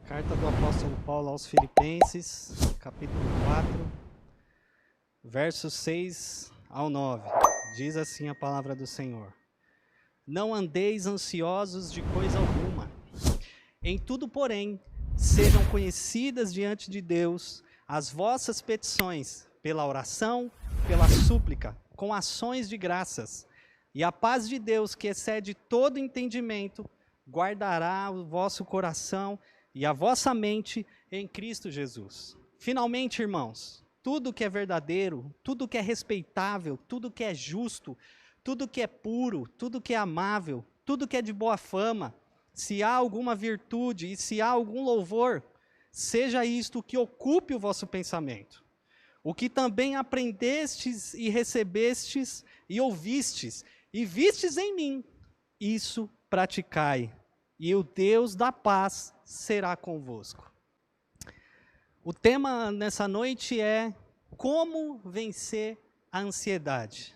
Carta do apóstolo Paulo aos Filipenses, capítulo 4, versos 6 ao 9. Diz assim a palavra do Senhor: Não andeis ansiosos de coisa alguma. Em tudo, porém, sejam conhecidas diante de Deus as vossas petições, pela oração, pela súplica, com ações de graças. E a paz de Deus, que excede todo entendimento, guardará o vosso coração e a vossa mente em Cristo Jesus. Finalmente, irmãos, tudo que é verdadeiro, tudo que é respeitável, tudo que é justo, tudo que é puro, tudo que é amável, tudo que é de boa fama, se há alguma virtude e se há algum louvor, seja isto o que ocupe o vosso pensamento. O que também aprendestes e recebestes e ouvistes e vistes em mim, isso praticai, e o Deus da paz será convosco. O tema nessa noite é como vencer a ansiedade.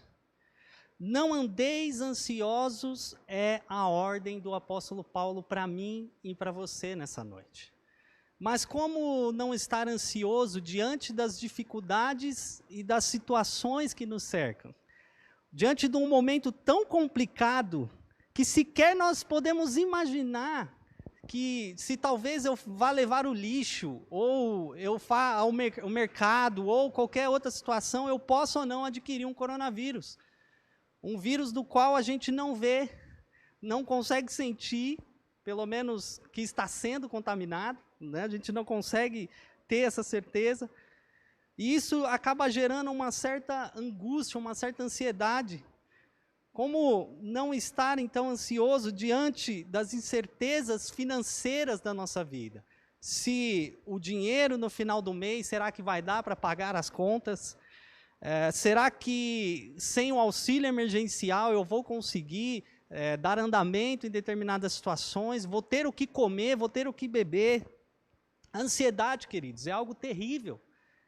Não andeis ansiosos é a ordem do apóstolo Paulo para mim e para você nessa noite. Mas como não estar ansioso diante das dificuldades e das situações que nos cercam? Diante de um momento tão complicado que sequer nós podemos imaginar que se talvez eu vá levar o lixo, ou eu vá ao mercado, ou qualquer outra situação, eu posso ou não adquirir um coronavírus. Um vírus do qual a gente não vê, não consegue sentir, pelo menos que está sendo contaminado, né? A gente não consegue ter essa certeza. E isso acaba gerando uma certa angústia, uma certa ansiedade. Como não estar, então, ansioso diante das incertezas financeiras da nossa vida? Se o dinheiro no final do mês, será que vai dar para pagar as contas? Será que sem o auxílio emergencial eu vou conseguir dar andamento em determinadas situações? Vou ter o que comer, vou ter o que beber? A ansiedade, queridos, é algo terrível.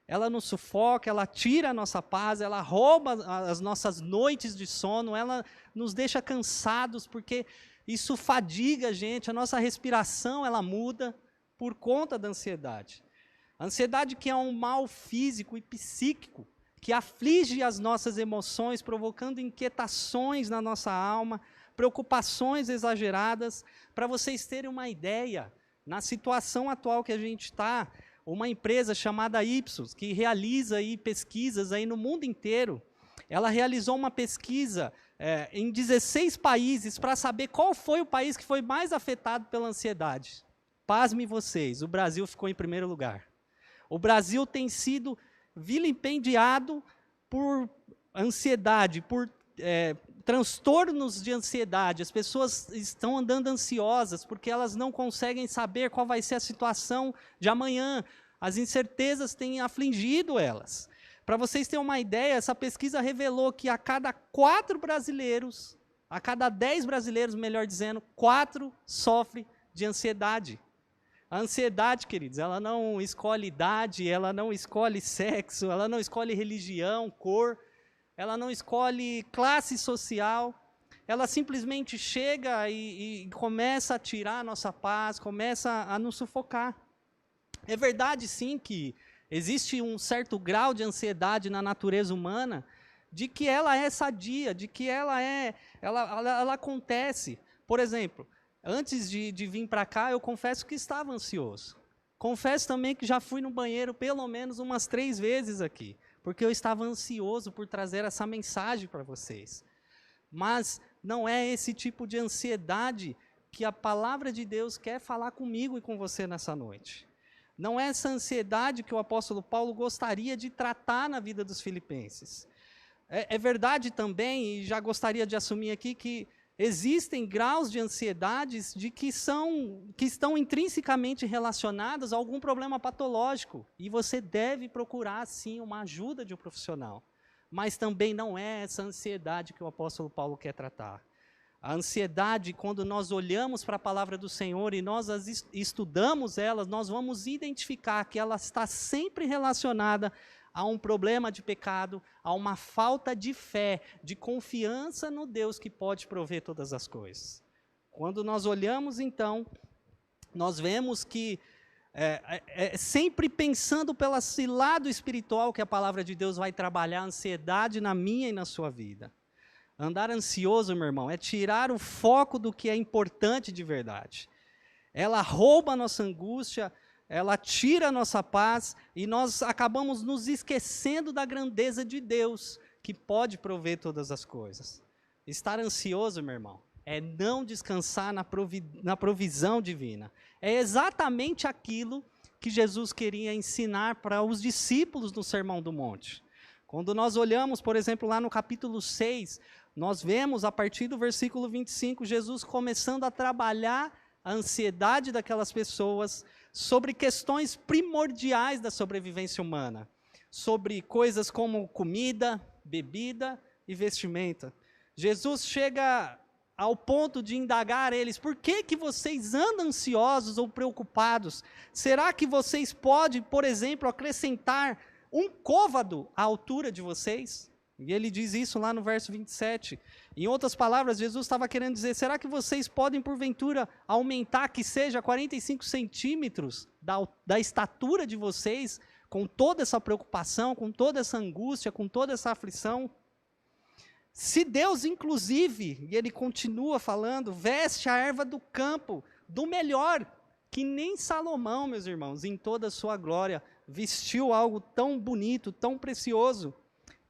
Ela nos sufoca, ela tira a nossa paz, ela rouba as nossas noites de sono, ela nos deixa cansados, porque isso fadiga a gente, a nossa respiração ela muda por conta da ansiedade. A ansiedade que é um mal físico e psíquico, que aflige as nossas emoções, provocando inquietações na nossa alma, preocupações exageradas. Para vocês terem uma ideia, na situação atual que a gente está, uma empresa chamada Ipsos, que realiza aí pesquisas aí no mundo inteiro, ela realizou uma pesquisa em 16 países para saber qual foi o país que foi mais afetado pela ansiedade. Pasmem vocês, o Brasil ficou em primeiro lugar. O Brasil tem sido vilipendiado por ansiedade, por transtornos de ansiedade. As pessoas estão andando ansiosas porque elas não conseguem saber qual vai ser a situação de amanhã. As incertezas têm afligido elas. Para vocês terem uma ideia, essa pesquisa revelou que a cada 4 brasileiros, a cada 10 brasileiros, melhor dizendo, 4 sofrem de ansiedade. A ansiedade, queridos, ela não escolhe idade, ela não escolhe sexo, ela não escolhe religião, cor, ela não escolhe classe social, ela simplesmente chega e começa a tirar a nossa paz, começa a nos sufocar. É verdade, sim, que existe um certo grau de ansiedade na natureza humana, de que ela é sadia, de que ela acontece. Por exemplo, antes de vir para cá, eu confesso que estava ansioso. Confesso também que já fui no banheiro pelo menos umas 3 vezes aqui, porque eu estava ansioso por trazer essa mensagem para vocês. Mas não é esse tipo de ansiedade que a palavra de Deus quer falar comigo e com você nessa noite. Não é essa ansiedade que o apóstolo Paulo gostaria de tratar na vida dos filipenses. É verdade também, e já gostaria de assumir aqui, que existem graus de ansiedades que estão intrinsecamente relacionados a algum problema patológico. E você deve procurar, sim, uma ajuda de um profissional. Mas também não é essa ansiedade que o apóstolo Paulo quer tratar. A ansiedade, quando nós olhamos para a palavra do Senhor e nós estudamos elas, nós vamos identificar que ela está sempre relacionada a um problema de pecado, a uma falta de fé, de confiança no Deus que pode prover todas as coisas. Quando nós olhamos, então, nós vemos que sempre pensando pelo esse lado espiritual que a palavra de Deus vai trabalhar a ansiedade na minha e na sua vida. Andar ansioso, meu irmão, é tirar o foco do que é importante de verdade. Ela rouba a nossa angústia, ela tira a nossa paz e nós acabamos nos esquecendo da grandeza de Deus, que pode prover todas as coisas. Estar ansioso, meu irmão, é não descansar na provisão divina. É exatamente aquilo que Jesus queria ensinar para os discípulos no Sermão do Monte. Quando nós olhamos, por exemplo, lá no capítulo 6, nós vemos a partir do versículo 25, Jesus começando a trabalhar a ansiedade daquelas pessoas sobre questões primordiais da sobrevivência humana, sobre coisas como comida, bebida e vestimenta. Jesus chega ao ponto de indagar eles: por que vocês andam ansiosos ou preocupados? Será que vocês podem, por exemplo, acrescentar um côvado à altura de vocês? E ele diz isso lá no verso 27. Em outras palavras, Jesus estava querendo dizer: será que vocês podem, porventura, aumentar que seja 45 centímetros da estatura de vocês, com toda essa preocupação, com toda essa angústia, com toda essa aflição? Se Deus, inclusive, e ele continua falando, veste a erva do campo, do melhor, que nem Salomão, meus irmãos, em toda a sua glória, vestiu algo tão bonito, tão precioso,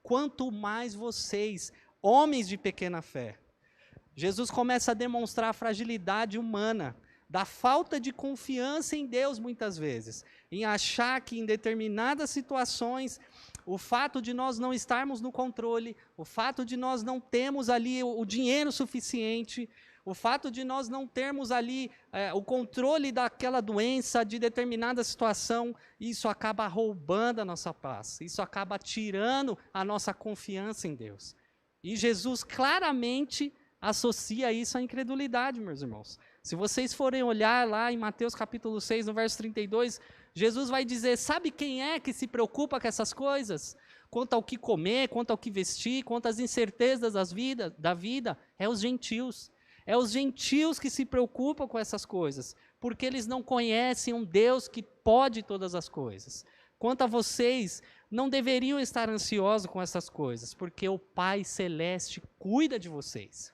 quanto mais vocês, homens de pequena fé. Jesus começa a demonstrar a fragilidade humana, da falta de confiança em Deus muitas vezes, em achar que em determinadas situações, o fato de nós não estarmos no controle, o fato de nós não termos ali o dinheiro suficiente, o fato de nós não termos ali o controle daquela doença, de determinada situação, isso acaba roubando a nossa paz, isso acaba tirando a nossa confiança em Deus. E Jesus claramente associa isso à incredulidade, meus irmãos. Se vocês forem olhar lá em Mateus capítulo 6, no verso 32, Jesus vai dizer: sabe quem é que se preocupa com essas coisas? Quanto ao que comer, quanto ao que vestir, quanto às incertezas da vida, é os gentios. É os gentios que se preocupam com essas coisas, porque eles não conhecem um Deus que pode todas as coisas. Quanto a vocês, não deveriam estar ansiosos com essas coisas, porque o Pai Celeste cuida de vocês,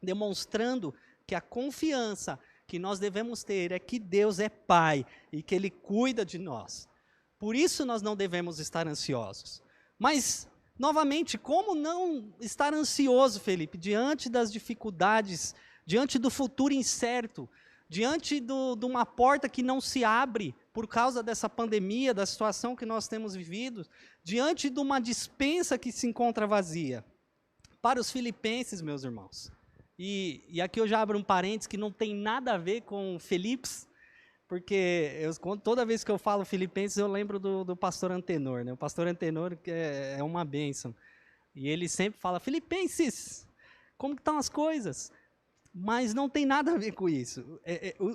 demonstrando que a confiança que nós devemos ter é que Deus é Pai e que Ele cuida de nós. Por isso nós não devemos estar ansiosos. Mas, novamente, como não estar ansioso, Felipe, diante das dificuldades, diante do futuro incerto, diante de uma porta que não se abre por causa dessa pandemia, da situação que nós temos vivido, diante de uma despensa que se encontra vazia? Para os filipenses, meus irmãos, e aqui eu já abro um parênteses que não tem nada a ver com Filipos, porque toda vez que eu falo Filipenses eu lembro do pastor Antenor, né? O pastor Antenor é uma bênção, e ele sempre fala: Filipenses, como que estão as coisas? Mas não tem nada a ver com isso.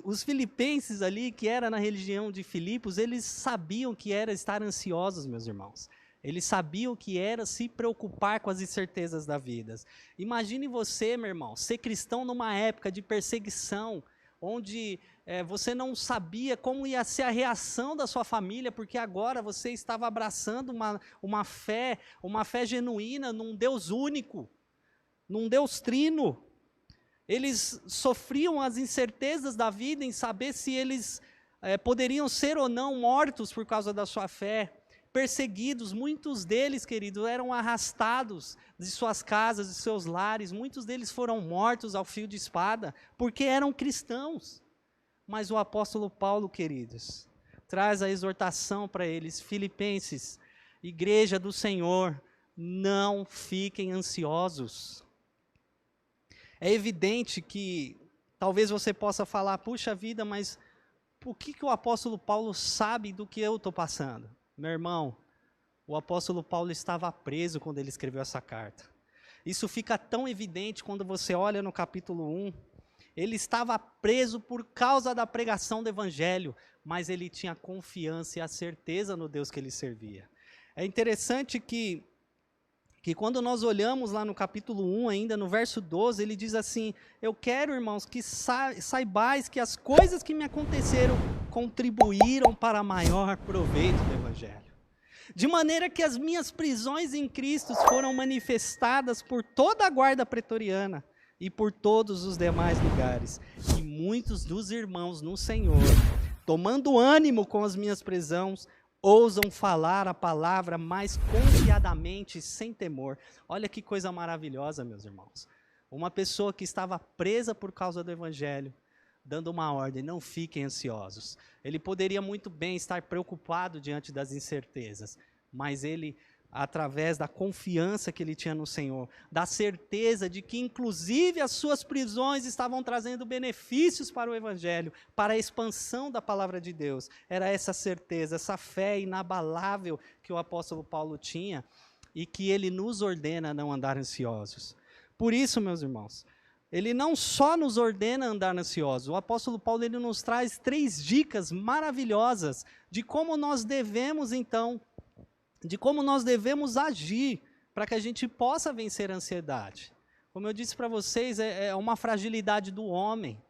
Os filipenses ali, que era na religião de Filipos, eles sabiam que era estar ansiosos, meus irmãos. Eles sabiam que era se preocupar com as incertezas da vida. Imagine você, meu irmão, ser cristão numa época de perseguição, onde você não sabia como ia ser a reação da sua família, porque agora você estava abraçando uma fé genuína num Deus único, num Deus trino. Eles sofriam as incertezas da vida em saber se eles poderiam ser ou não mortos por causa da sua fé. Perseguidos, muitos deles, queridos, eram arrastados de suas casas, de seus lares, muitos deles foram mortos ao fio de espada, porque eram cristãos. Mas o apóstolo Paulo, queridos, traz a exortação para eles: Filipenses, igreja do Senhor, não fiquem ansiosos. É evidente que talvez você possa falar: puxa vida, mas o que o apóstolo Paulo sabe do que eu estou passando? Meu irmão, o apóstolo Paulo estava preso quando ele escreveu essa carta. Isso fica tão evidente quando você olha no capítulo 1. Ele estava preso por causa da pregação do evangelho, mas ele tinha confiança e a certeza no Deus que ele servia. É interessante que que quando nós olhamos lá no capítulo 1, ainda no verso 12, ele diz assim: eu quero, irmãos, que saibais que as coisas que me aconteceram contribuíram para maior proveito do Evangelho. De maneira que as minhas prisões em Cristo foram manifestadas por toda a guarda pretoriana e por todos os demais lugares. E muitos dos irmãos no Senhor, tomando ânimo com as minhas prisões, ousam falar a palavra mais confiadamente, sem temor. Olha que coisa maravilhosa, meus irmãos. Uma pessoa que estava presa por causa do Evangelho, dando uma ordem: não fiquem ansiosos. Ele poderia muito bem estar preocupado diante das incertezas, mas ele, através da confiança que ele tinha no Senhor, da certeza de que inclusive as suas prisões estavam trazendo benefícios para o Evangelho, para a expansão da palavra de Deus. Era essa certeza, essa fé inabalável que o apóstolo Paulo tinha e que ele nos ordena a não andar ansiosos. Por isso, meus irmãos, ele não só nos ordena a andar ansiosos, o apóstolo Paulo ele nos traz 3 dicas maravilhosas de como nós devemos, então, de como nós devemos agir para que a gente possa vencer a ansiedade. Como eu disse para vocês, é uma fragilidade do homem.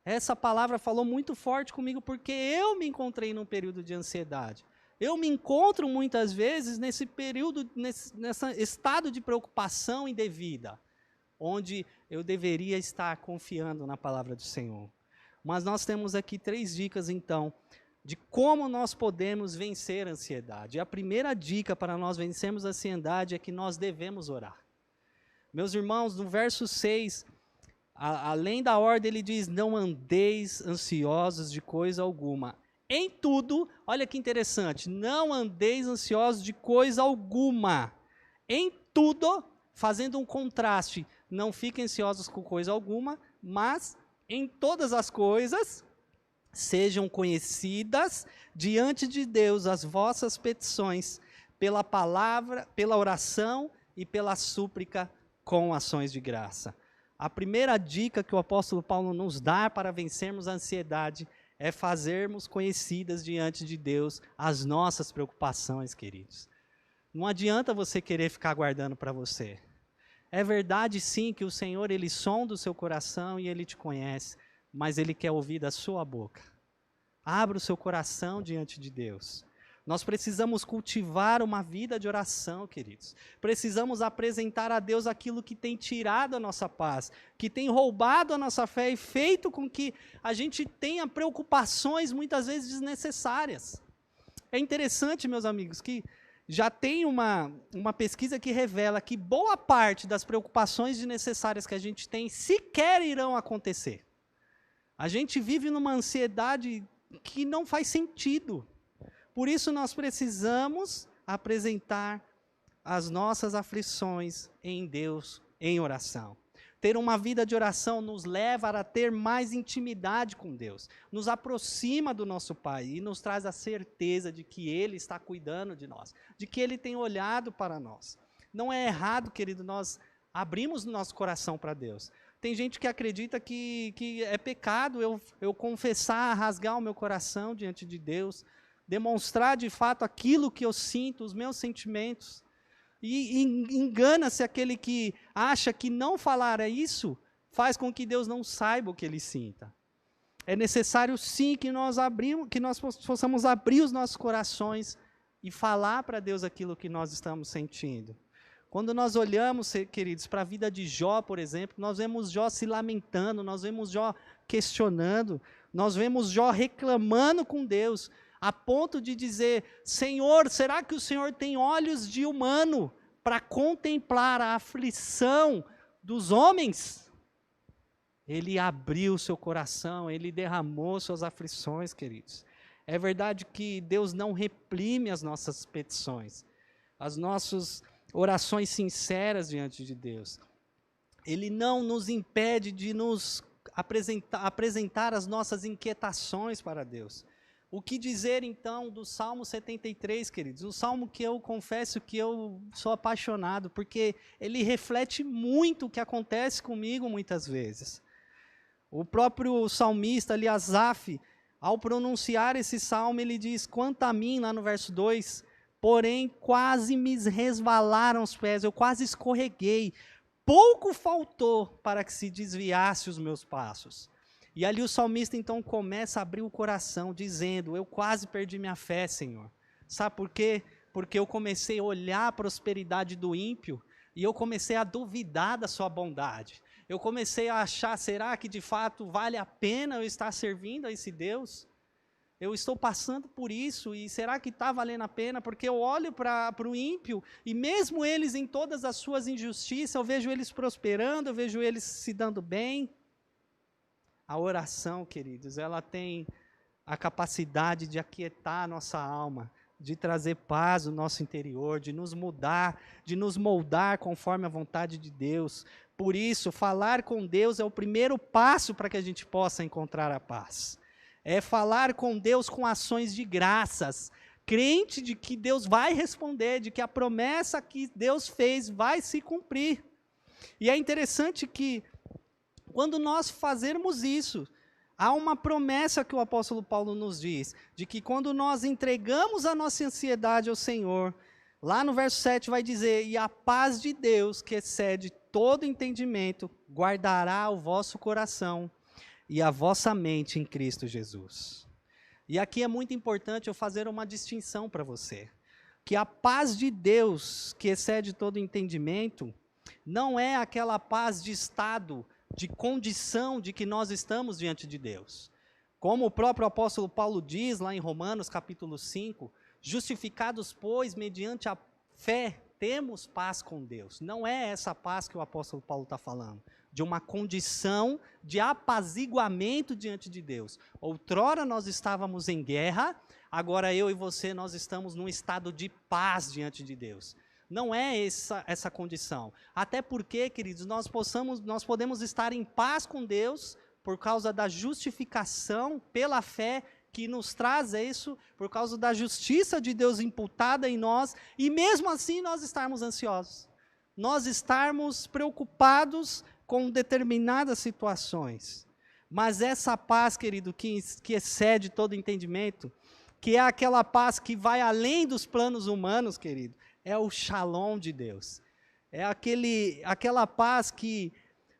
Essa palavra falou muito forte comigo porque eu me encontrei num período de ansiedade. Eu me encontro muitas vezes nesse período, nesse estado de preocupação indevida, onde eu deveria estar confiando na palavra do Senhor. Mas nós temos aqui 3 dicas, então, de como nós podemos vencer a ansiedade. E a primeira dica para nós vencermos a ansiedade é que nós devemos orar. Meus irmãos, no verso 6, além da ordem, ele diz: não andeis ansiosos de coisa alguma. Em tudo, olha que interessante, não andeis ansiosos de coisa alguma. Em tudo, fazendo um contraste, não fiquem ansiosos com coisa alguma, mas em todas as coisas sejam conhecidas diante de Deus as vossas petições, pela palavra, pela oração e pela súplica com ações de graça. A primeira dica que o apóstolo Paulo nos dá para vencermos a ansiedade é fazermos conhecidas diante de Deus as nossas preocupações, queridos. Não adianta você querer ficar guardando para você. É verdade sim que o Senhor, Ele sonda o seu coração e Ele te conhece, mas Ele quer ouvir da sua boca. Abra o seu coração diante de Deus. Nós precisamos cultivar uma vida de oração, queridos. Precisamos apresentar a Deus aquilo que tem tirado a nossa paz, que tem roubado a nossa fé e feito com que a gente tenha preocupações muitas vezes desnecessárias. É interessante, meus amigos, que já tem uma pesquisa que revela que boa parte das preocupações desnecessárias que a gente tem sequer irão acontecer. A gente vive numa ansiedade que não faz sentido. Por isso nós precisamos apresentar as nossas aflições em Deus, em oração. Ter uma vida de oração nos leva a ter mais intimidade com Deus, nos aproxima do nosso Pai e nos traz a certeza de que Ele está cuidando de nós, de que Ele tem olhado para nós. Não é errado, querido, nós abrimos o nosso coração para Deus. Tem gente que acredita que é pecado eu confessar, rasgar o meu coração diante de Deus, demonstrar de fato aquilo que eu sinto, os meus sentimentos. E engana-se aquele que acha que não falar isso faz com que Deus não saiba o que ele sinta. É necessário sim que nós possamos abrir os nossos corações e falar para Deus aquilo que nós estamos sentindo. Quando nós olhamos, queridos, para a vida de Jó, por exemplo, nós vemos Jó se lamentando, nós vemos Jó questionando, nós vemos Jó reclamando com Deus, a ponto de dizer: Senhor, será que o Senhor tem olhos de humano para contemplar a aflição dos homens? Ele abriu seu coração, ele derramou suas aflições, queridos. É verdade que Deus não reprime as nossas petições, as nossas orações sinceras diante de Deus. Ele não nos impede de nos apresentar as nossas inquietações para Deus. O que dizer, então, do Salmo 73, queridos? O salmo que eu confesso que eu sou apaixonado, porque ele reflete muito o que acontece comigo muitas vezes. O próprio salmista, ali, Asaf, ao pronunciar esse salmo, ele diz: quanto a mim, lá no verso 2, porém quase me resvalaram os pés, eu quase escorreguei. Pouco faltou para que se desviasse os meus passos. E ali o salmista então começa a abrir o coração, dizendo, eu quase perdi minha fé, Senhor. Sabe por quê? Porque eu comecei a olhar a prosperidade do ímpio e eu comecei a duvidar da sua bondade. Eu comecei a achar, será que de fato vale a pena eu estar servindo a esse Deus? Eu estou passando por isso e será que está valendo a pena? Porque eu olho para o ímpio e mesmo eles em todas as suas injustiças, eu vejo eles prosperando, eu vejo eles se dando bem. A oração, queridos, ela tem a capacidade de aquietar a nossa alma, de trazer paz no nosso interior, de nos mudar, de nos moldar conforme a vontade de Deus. Por isso, falar com Deus é o primeiro passo para que a gente possa encontrar a paz. É falar com Deus com ações de graças, crente de que Deus vai responder, de que a promessa que Deus fez vai se cumprir. E é interessante que, quando nós fazermos isso, há uma promessa que o apóstolo Paulo nos diz, de que quando nós entregamos a nossa ansiedade ao Senhor, lá no verso 7 vai dizer, e a paz de Deus, que excede todo entendimento, guardará o vosso coração e a vossa mente em Cristo Jesus. E aqui é muito importante eu fazer uma distinção para você, que a paz de Deus, que excede todo entendimento, não é aquela paz de estado, de condição de que nós estamos diante de Deus. Como o próprio apóstolo Paulo diz lá em Romanos capítulo 5, justificados, pois, mediante a fé, temos paz com Deus. Não é essa paz que o apóstolo Paulo está falando, de uma condição de apaziguamento diante de Deus. Outrora nós estávamos em guerra, agora eu e você, nós estamos num estado de paz diante de Deus. Não é essa condição. Até porque, queridos, nós podemos estar em paz com Deus por causa da justificação pela fé que nos traz isso, por causa da justiça de Deus imputada em nós, e mesmo assim nós estarmos ansiosos. Nós estarmos preocupados com determinadas situações. Mas essa paz, querido, que excede todo entendimento, que é aquela paz que vai além dos planos humanos, querido, é o shalom de Deus. É aquela paz que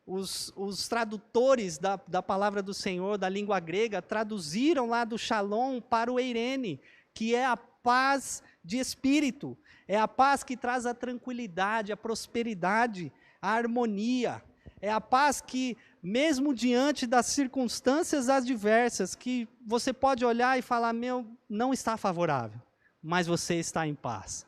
os tradutores da palavra do Senhor, da língua grega, traduziram lá do shalom para o eirene, que é a paz de espírito. É a paz que traz a tranquilidade, a prosperidade, a harmonia. É a paz que, mesmo diante das circunstâncias adversas, que você pode olhar e falar, não está favorável, mas você está em paz.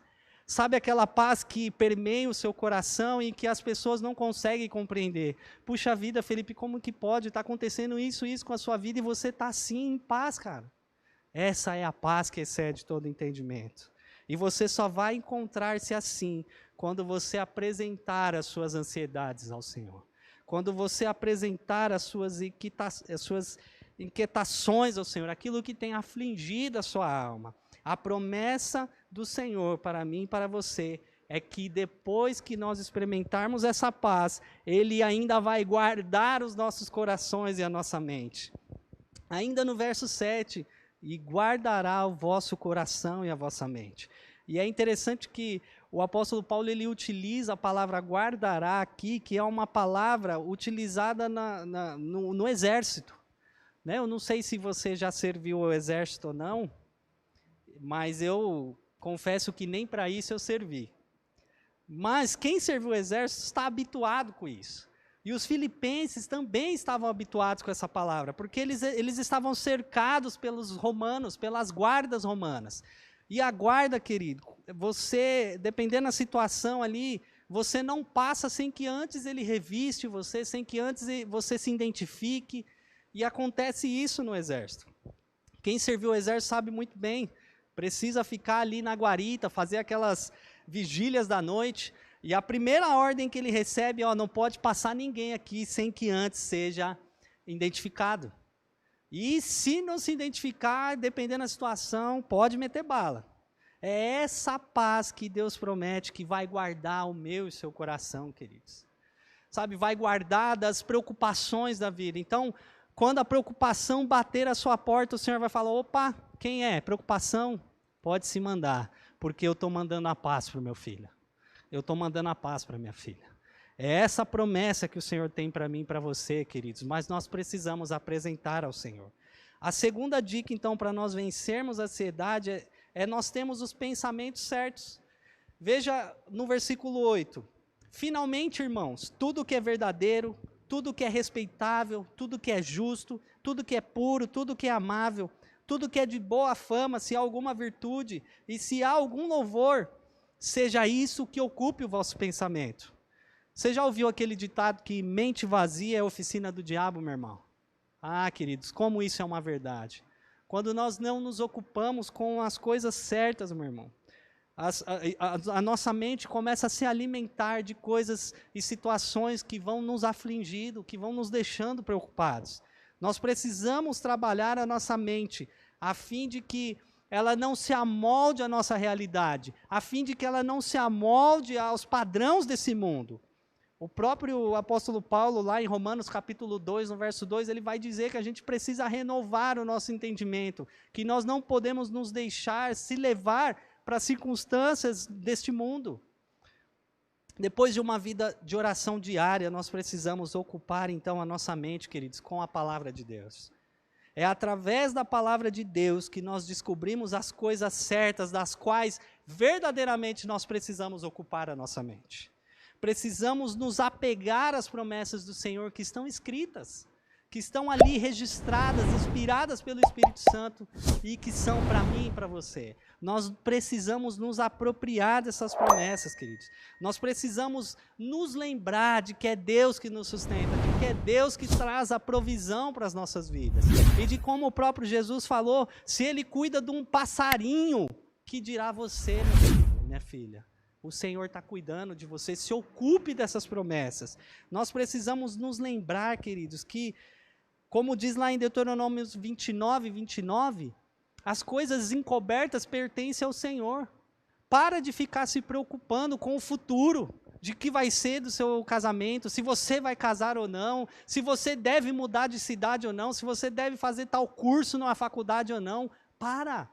Sabe aquela paz que permeia o seu coração e que as pessoas não conseguem compreender? Puxa vida, Felipe, como que pode estar acontecendo isso com a sua vida e você está assim em paz, cara? Essa é a paz que excede todo entendimento. E você só vai encontrar-se assim quando você apresentar as suas ansiedades ao Senhor. Quando você apresentar as suas inquietações ao Senhor, aquilo que tem afligido a sua alma. A promessa do Senhor para mim e para você é que depois que nós experimentarmos essa paz, Ele ainda vai guardar os nossos corações e a nossa mente. Ainda no verso 7, e guardará o vosso coração e a vossa mente. E é interessante que o apóstolo Paulo ele utiliza a palavra guardará aqui, que é uma palavra utilizada no exército. Né? Eu não sei se você já serviu o exército ou não, mas eu confesso que nem para isso eu servi. Mas quem serviu o exército está habituado com isso. E os filipenses também estavam habituados com essa palavra, porque eles estavam cercados pelos romanos, pelas guardas romanas. E a guarda, querido, você, dependendo da situação ali, você não passa sem que antes ele reviste você, sem que antes você se identifique. E acontece isso no exército. Quem serviu o exército sabe muito bem. Precisa ficar ali na guarita, fazer aquelas vigílias da noite. E a primeira ordem que ele recebe, não pode passar ninguém aqui sem que antes seja identificado. E se não se identificar, dependendo da situação, pode meter bala. É essa paz que Deus promete que vai guardar o meu e o seu coração, queridos. Sabe, vai guardar das preocupações da vida. Então, quando a preocupação bater a sua porta, o Senhor vai falar, opa, quem é? Preocupação? Pode se mandar. porque eu estou mandando a paz para o meu filho. Eu estou mandando a paz para minha filha. É essa promessa que o Senhor tem para mim e para você, queridos, mas nós precisamos apresentar ao Senhor. A segunda dica, então, para nós vencermos a ansiedade é nós termos os pensamentos certos. Veja no versículo 8. Finalmente, irmãos, tudo que é verdadeiro, tudo que é respeitável, tudo que é justo, tudo que é puro, tudo que é amável, tudo que é de boa fama, se há alguma virtude e se há algum louvor, seja isso que ocupe o vosso pensamento. Você já ouviu aquele ditado que mente vazia é oficina do diabo, meu irmão? Ah, queridos, como isso é uma verdade. Quando nós não nos ocupamos com as coisas certas, meu irmão, a nossa mente começa a se alimentar de coisas e situações que vão nos afligindo, que vão nos deixando preocupados. Nós precisamos trabalhar a nossa mente, a fim de que ela não se amolde à nossa realidade, a fim de que ela não se amolde aos padrões desse mundo. O próprio apóstolo Paulo, lá em Romanos capítulo 2, no verso 2, ele vai dizer que a gente precisa renovar o nosso entendimento, que nós não podemos nos deixar se levar para as circunstâncias deste mundo. Depois de uma vida de oração diária, nós precisamos ocupar então a nossa mente, queridos, com a palavra de Deus. É através da palavra de Deus que nós descobrimos as coisas certas, das quais verdadeiramente nós precisamos ocupar a nossa mente. Precisamos nos apegar às promessas do Senhor que estão escritas, que estão ali registradas, inspiradas pelo Espírito Santo e que são para mim e para você. Nós precisamos nos apropriar dessas promessas, queridos. Nós precisamos nos lembrar de que é Deus que nos sustenta, de que é Deus que traz a provisão para as nossas vidas. E de como o próprio Jesus falou, se Ele cuida de um passarinho, que dirá você, meu filho, minha filha? O Senhor está cuidando de você, se ocupe dessas promessas. Nós precisamos nos lembrar, queridos, que, como diz lá em Deuteronômio 29, as coisas encobertas pertencem ao Senhor. Para de ficar se preocupando com o futuro, de que vai ser do seu casamento, se você vai casar ou não, se você deve mudar de cidade ou não, se você deve fazer tal curso numa faculdade ou não. Para!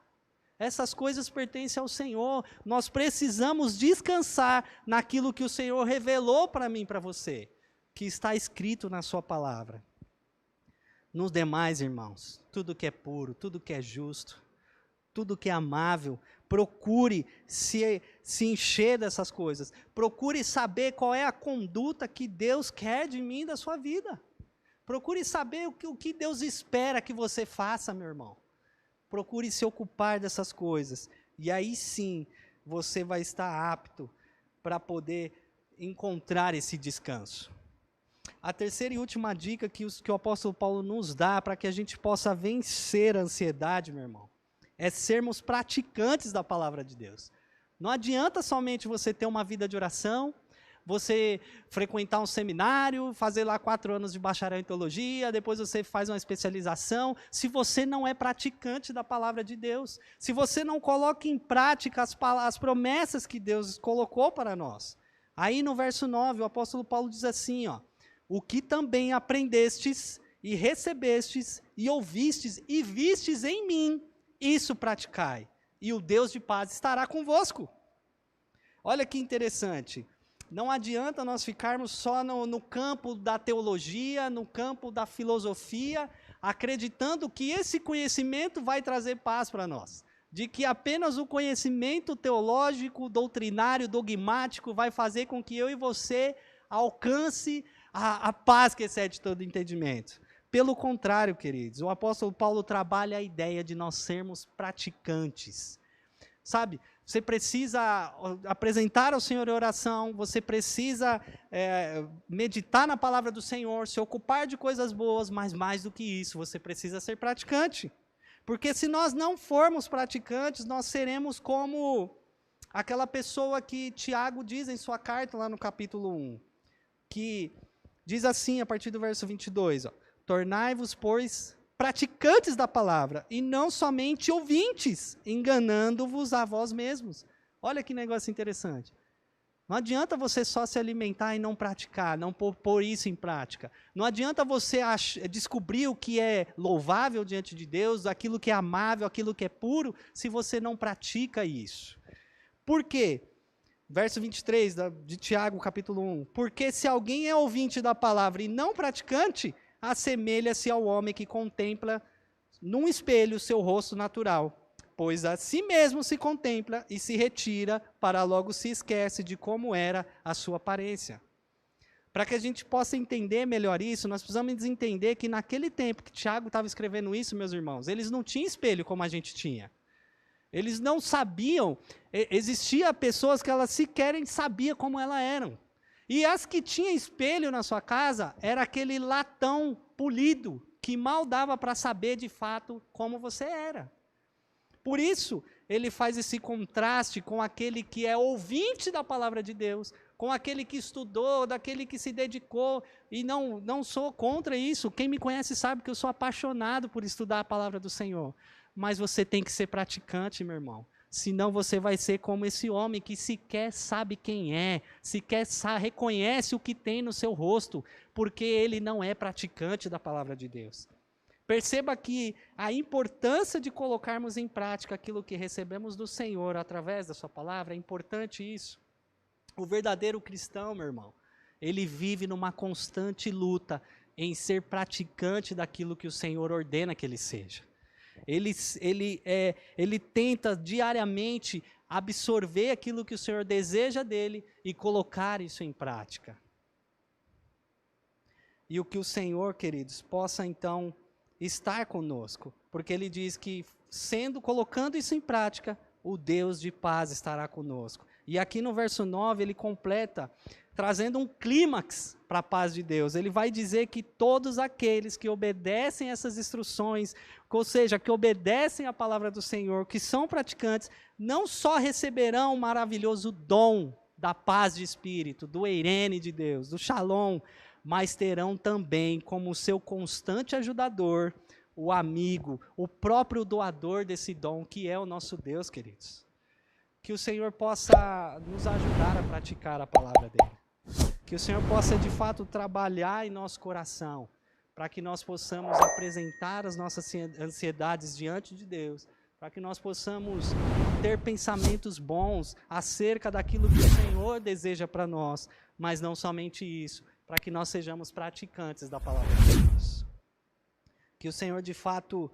Essas coisas pertencem ao Senhor. Nós precisamos descansar naquilo que o Senhor revelou para mim e para você, que está escrito na sua palavra. Nos demais, irmãos, tudo que é puro, tudo que é justo, tudo que é amável, procure se encher dessas coisas. Procure saber qual é a conduta que Deus quer de mim e da sua vida. Procure saber o que Deus espera que você faça, meu irmão. Procure se ocupar dessas coisas. E aí sim, você vai estar apto para poder encontrar esse descanso. A terceira e última dica que o apóstolo Paulo nos dá para que a gente possa vencer a ansiedade, meu irmão, é sermos praticantes da palavra de Deus. Não adianta somente você ter uma vida de oração, você frequentar um seminário, fazer lá 4 anos de bacharel em teologia, depois você faz uma especialização, se você não é praticante da palavra de Deus, se você não coloca em prática as promessas que Deus colocou para nós. Aí no verso 9, o apóstolo Paulo diz assim, ó, o que também aprendestes e recebestes e ouvistes e vistes em mim, isso praticai, e o Deus de paz estará convosco. Olha que interessante. Não adianta nós ficarmos só no campo da teologia, no campo da filosofia, acreditando que esse conhecimento vai trazer paz para nós. De que apenas o conhecimento teológico, doutrinário, dogmático vai fazer com que eu e você alcance a paz que excede todo entendimento. Pelo contrário, queridos, o apóstolo Paulo trabalha a ideia de nós sermos praticantes. Sabe? Você precisa apresentar ao Senhor em oração, você precisa meditar na palavra do Senhor, se ocupar de coisas boas, mas mais do que isso, você precisa ser praticante. Porque se nós não formos praticantes, nós seremos como aquela pessoa que Tiago diz em sua carta, lá no capítulo 1, que diz assim, a partir do verso 22, ó, tornai-vos, pois, praticantes da palavra, e não somente ouvintes, enganando-vos a vós mesmos. Olha que negócio interessante. Não adianta você só se alimentar e não praticar, não pôr isso em prática. Não adianta você descobrir o que é louvável diante de Deus, aquilo que é amável, aquilo que é puro, se você não pratica isso. Por quê? Verso 23 de Tiago, capítulo 1. Porque se alguém é ouvinte da palavra e não praticante, assemelha-se ao homem que contempla num espelho seu rosto natural, pois a si mesmo se contempla e se retira, para logo se esquece de como era a sua aparência. Para que a gente possa entender melhor isso, nós precisamos entender que naquele tempo que Tiago estava escrevendo isso, meus irmãos, eles não tinham espelho como a gente tinha. Eles não sabiam, existia pessoas que elas sequer sabiam como elas eram. E as que tinham espelho na sua casa, era aquele latão polido, que mal dava para saber de fato como você era. Por isso, ele faz esse contraste com aquele que é ouvinte da palavra de Deus, com aquele que estudou, daquele que se dedicou, e não sou contra isso. Quem me conhece sabe que eu sou apaixonado por estudar a palavra do Senhor. Mas você tem que ser praticante, meu irmão. Senão você vai ser como esse homem que sequer sabe quem é, sequer reconhece o que tem no seu rosto, porque ele não é praticante da palavra de Deus. Perceba que a importância de colocarmos em prática aquilo que recebemos do Senhor através da sua palavra, é importante isso. O verdadeiro cristão, meu irmão, ele vive numa constante luta em ser praticante daquilo que o Senhor ordena que ele seja. Ele tenta diariamente absorver aquilo que o Senhor deseja dele e colocar isso em prática. E o que o Senhor, queridos, possa então estar conosco, porque ele diz que colocando isso em prática, o Deus de paz estará conosco. E aqui no verso 9 ele completa, trazendo um clímax para a paz de Deus. Ele vai dizer que todos aqueles que obedecem essas instruções, ou seja, que obedecem a palavra do Senhor, que são praticantes, não só receberão o maravilhoso dom da paz de espírito, do eirene de Deus, do shalom, mas terão também como seu constante ajudador, o amigo, o próprio doador desse dom, que é o nosso Deus, queridos. Que o Senhor possa nos ajudar a praticar a palavra dele. Que o Senhor possa, de fato, trabalhar em nosso coração, para que nós possamos apresentar as nossas ansiedades diante de Deus, para que nós possamos ter pensamentos bons acerca daquilo que o Senhor deseja para nós, mas não somente isso, para que nós sejamos praticantes da palavra de Deus. Que o Senhor, de fato,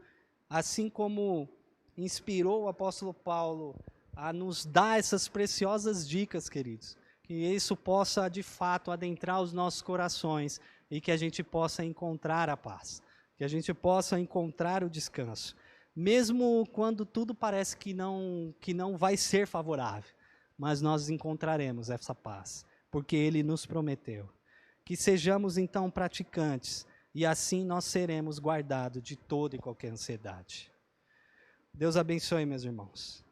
assim como inspirou o apóstolo Paulo a nos dar essas preciosas dicas, queridos, que isso possa, de fato, adentrar os nossos corações e que a gente possa encontrar a paz, que a gente possa encontrar o descanso, mesmo quando tudo parece que não vai ser favorável, mas nós encontraremos essa paz, porque Ele nos prometeu. Que sejamos, então, praticantes, e assim nós seremos guardados de toda e qualquer ansiedade. Deus abençoe, meus irmãos.